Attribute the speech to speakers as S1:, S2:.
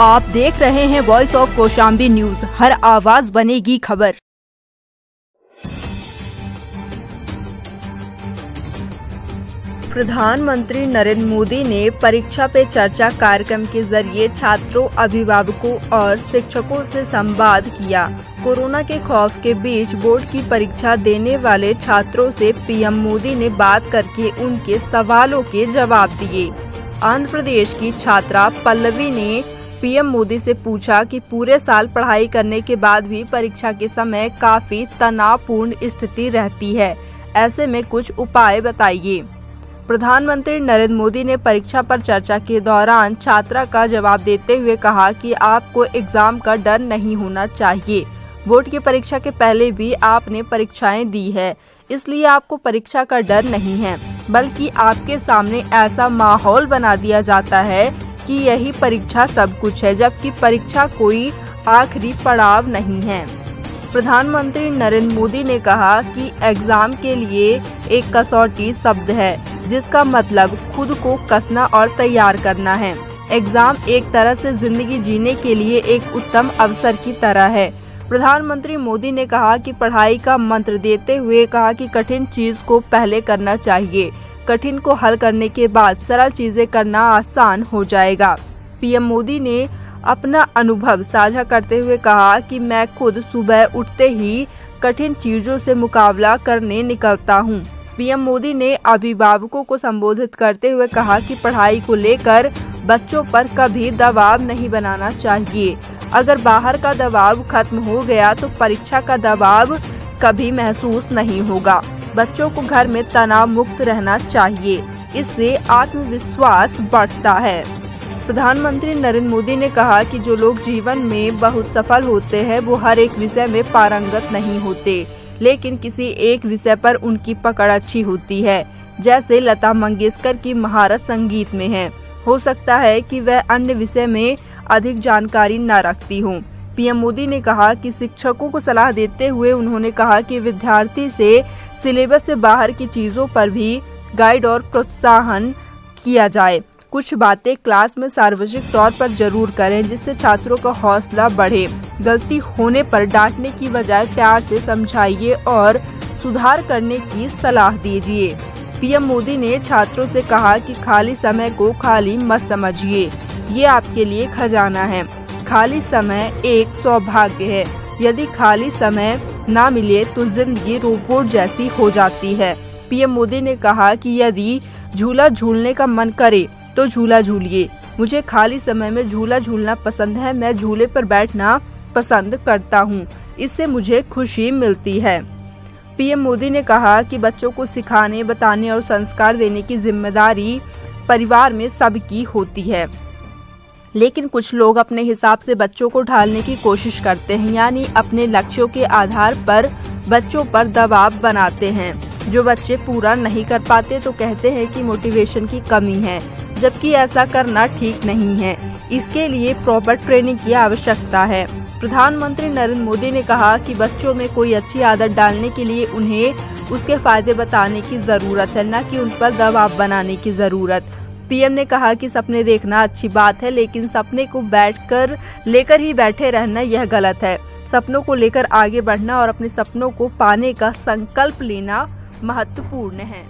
S1: आप देख रहे हैं वॉइस ऑफ कौशाम्बी न्यूज। हर आवाज बनेगी खबर। प्रधानमंत्री नरेंद्र मोदी ने परीक्षा पे चर्चा कार्यक्रम के जरिए छात्रों, अभिभावकों और शिक्षकों से संवाद किया। कोरोना के खौफ के बीच बोर्ड की परीक्षा देने वाले छात्रों से पीएम मोदी ने बात करके उनके सवालों के जवाब दिए। आंध्र प्रदेश की छात्रा पल्लवी ने पीएम मोदी से पूछा कि पूरे साल पढ़ाई करने के बाद भी परीक्षा के समय काफी तनावपूर्ण स्थिति रहती है, ऐसे में कुछ उपाय बताइए। प्रधानमंत्री नरेंद्र मोदी ने परीक्षा पर चर्चा के दौरान छात्रा का जवाब देते हुए कहा कि आपको एग्जाम का डर नहीं होना चाहिए। बोर्ड की परीक्षा के पहले भी आपने परीक्षाएं दी है, इसलिए आपको परीक्षा का डर नहीं है, बल्कि आपके सामने ऐसा माहौल बना दिया जाता है कि यही परीक्षा सब कुछ है, जबकि परीक्षा कोई आखिरी पड़ाव नहीं है। प्रधानमंत्री नरेंद्र मोदी ने कहा कि एग्जाम के लिए एक कसौटी शब्द है, जिसका मतलब खुद को कसना और तैयार करना है। एग्जाम एक तरह से जिंदगी जीने के लिए एक उत्तम अवसर की तरह है। प्रधानमंत्री मोदी ने कहा कि पढ़ाई का मंत्र देते हुए कहा कि कठिन चीज को पहले करना चाहिए, कठिन को हल करने के बाद सरल चीजें करना आसान हो जाएगा। पीएम मोदी ने अपना अनुभव साझा करते हुए कहा कि मैं खुद सुबह उठते ही कठिन चीजों से मुकाबला करने निकलता हूं। पीएम मोदी ने अभिभावकों को संबोधित करते हुए कहा कि पढ़ाई को लेकर बच्चों पर कभी दबाव नहीं बनाना चाहिए। अगर बाहर का दबाव खत्म हो गया तो परीक्षा का दबाव कभी महसूस नहीं होगा। बच्चों को घर में तनाव मुक्त रहना चाहिए, इससे आत्मविश्वास बढ़ता है। प्रधानमंत्री नरेंद्र मोदी ने कहा कि जो लोग जीवन में बहुत सफल होते हैं वो हर एक विषय में पारंगत नहीं होते, लेकिन किसी एक विषय पर उनकी पकड़ अच्छी होती है। जैसे लता मंगेशकर की महारत संगीत में है, हो सकता है कि वह अन्य विषय में अधिक जानकारी न रखती हो। पीएम मोदी ने कहा कि शिक्षकों को सलाह देते हुए उन्होंने कहा कि विद्यार्थी से सिलेबस से बाहर की चीजों पर भी गाइड और प्रोत्साहन किया जाए। कुछ बातें क्लास में सार्वजनिक तौर पर जरूर करें, जिससे छात्रों का हौसला बढ़े। गलती होने पर डांटने की बजाय प्यार से समझाइए और सुधार करने की सलाह दीजिए। पीएम मोदी ने छात्रों से कहा कि खाली समय को खाली मत समझिए, ये आपके लिए खजाना है। खाली समय एक सौभाग्य है। यदि खाली समय ना मिले तो जिंदगी रोबोट जैसी हो जाती है। पीएम मोदी ने कहा कि यदि झूला झूलने का मन करे तो झूला झूलिए। मुझे खाली समय में झूला झूलना पसंद है। मैं झूले पर बैठना पसंद करता हूँ, इससे मुझे खुशी मिलती है। पीएम मोदी ने कहा कि बच्चों को सिखाने, बताने और संस्कार देने की जिम्मेदारी परिवार में सबकी होती है, लेकिन कुछ लोग अपने हिसाब से बच्चों को ढालने की कोशिश करते हैं, यानी अपने लक्ष्यों के आधार पर बच्चों पर दबाव बनाते हैं। जो बच्चे पूरा नहीं कर पाते तो कहते हैं कि मोटिवेशन की कमी है, जबकि ऐसा करना ठीक नहीं है। इसके लिए प्रॉपर ट्रेनिंग की आवश्यकता है। प्रधानमंत्री नरेंद्र मोदी ने कहा कि बच्चों में कोई अच्छी आदत डालने के लिए उन्हें उसके फायदे बताने की जरूरत है, न कि उन पर दबाव बनाने की जरूरत। पीएम ने कहा कि सपने देखना अच्छी बात है, लेकिन सपने को लेकर ही बैठे रहना यह गलत है। सपनों को लेकर आगे बढ़ना और अपने सपनों को पाने का संकल्प लेना महत्वपूर्ण है।